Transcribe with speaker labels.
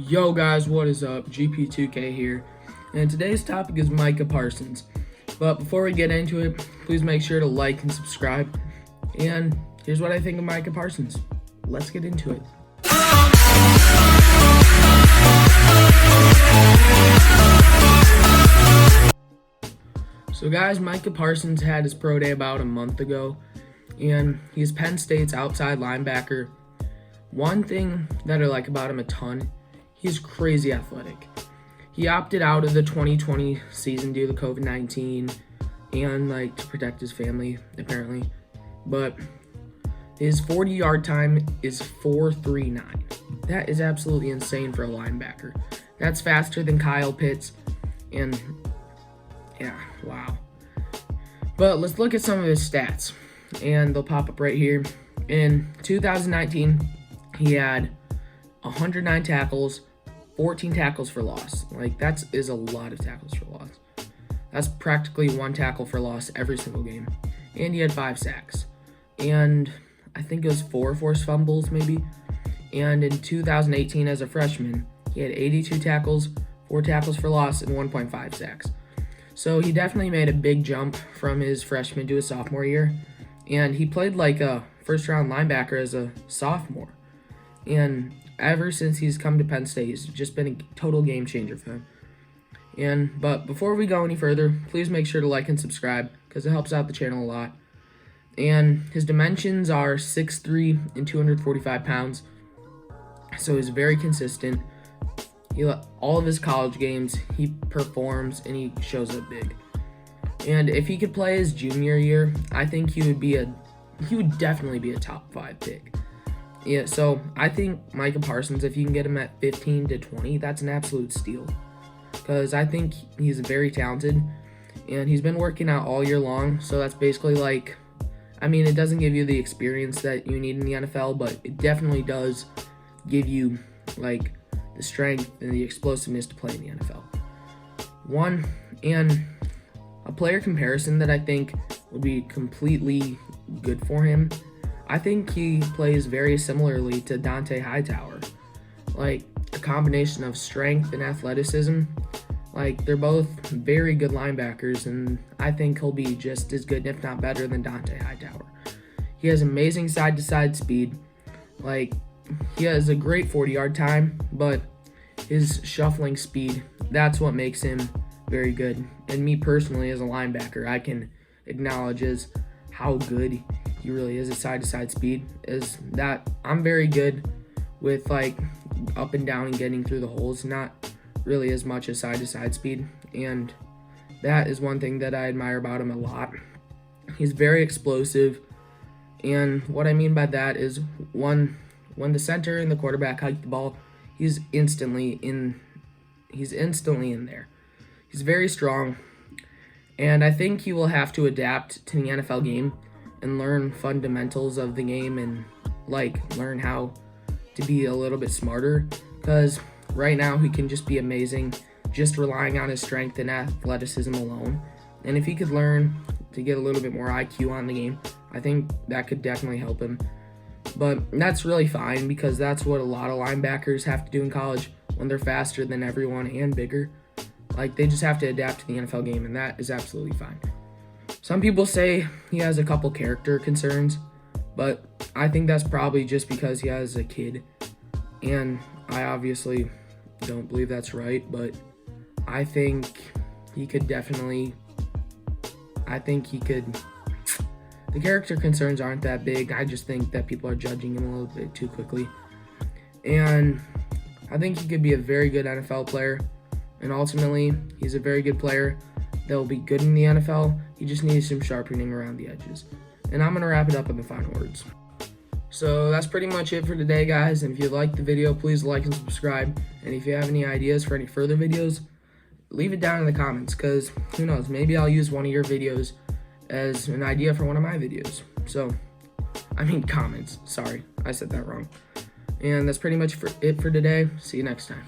Speaker 1: Yo guys, what is up? GP2K here, and today's topic is Micah Parsons. But before we get into it, please make sure to like and subscribe. And here's what I think of Micah Parsons. Let's get into it. So guys, Micah Parsons had his pro day about a month ago, and he's Penn State's outside linebacker. One thing that I like about him a ton, he's crazy athletic. He opted out of the 2020 season due to COVID-19 and to protect his family, apparently. But his 40-yard time is 4.39. That is absolutely insane for a linebacker. That's faster than Kyle Pitts, and yeah, wow. But let's look at some of his stats, and they'll pop up right here. In 2019, he had 109 tackles, 14 tackles for loss. That is a lot of tackles for loss. That's practically one tackle for loss every single game. And he had 5 sacks. And I think it was 4 forced fumbles maybe. And in 2018 as a freshman, he had 82 tackles, 4 tackles for loss, and 1.5 sacks. So he definitely made a big jump from his freshman to his sophomore year. And he played like a first-round linebacker as a sophomore. And ever since he's come to Penn State, he's just been a total game changer for him. But before we go any further, please make sure to like and subscribe because it helps out the channel a lot. And his dimensions are 6'3" and 245 pounds. So he's very consistent. All of his college games, he performs and he shows up big. And if he could play his junior year, I think he would definitely be a top 5 pick. Yeah, so I think Micah Parsons, if you can get him at 15 to 20, that's an absolute steal. Because I think he's very talented, and he's been working out all year long, so that's basically it doesn't give you the experience that you need in the NFL, but it definitely does give you, the strength and the explosiveness to play in the NFL. And a player comparison that I think would be completely good for him, I think he plays very similarly to Dante Hightower. A combination of strength and athleticism. They're both very good linebackers, and I think he'll be just as good, if not better, than Dante Hightower. He has amazing side-to-side speed. He has a great 40-yard time, but his shuffling speed, that's what makes him very good. And me personally, as a linebacker, I can acknowledge how good he really is at side-to-side speed, is that I'm very good with up and down and getting through the holes, not really as much as side-to-side speed, and that is one thing that I admire about him a lot. He's very explosive, and what I mean by that is when the center and the quarterback hike the ball, he's instantly in there. He's very strong, and I think he will have to adapt to the NFL game and learn fundamentals of the game and learn how to be a little bit smarter, because right now he can just be amazing just relying on his strength and athleticism alone. And if he could learn to get a little bit more IQ on the game, I think that could definitely help him. But that's really fine because that's what a lot of linebackers have to do in college when they're faster than everyone and bigger. They just have to adapt to the NFL game, and that is absolutely fine. Some people say he has a couple character concerns, but I think that's probably just because he has a kid, and I obviously don't believe that's right, but I think he could definitely, the character concerns aren't that big. I just think that people are judging him a little bit too quickly, and I think he could be a very good NFL player, and ultimately, he's a very good player that will be good in the NFL. He just needs some sharpening around the edges. And I'm going to wrap it up in the final words. So that's pretty much it for today, guys. And if you liked the video, please like and subscribe. And if you have any ideas for any further videos, leave it down in the comments, because who knows, maybe I'll use one of your videos as an idea for one of my videos. Comments. Sorry, I said that wrong. And that's pretty much it for today. See you next time.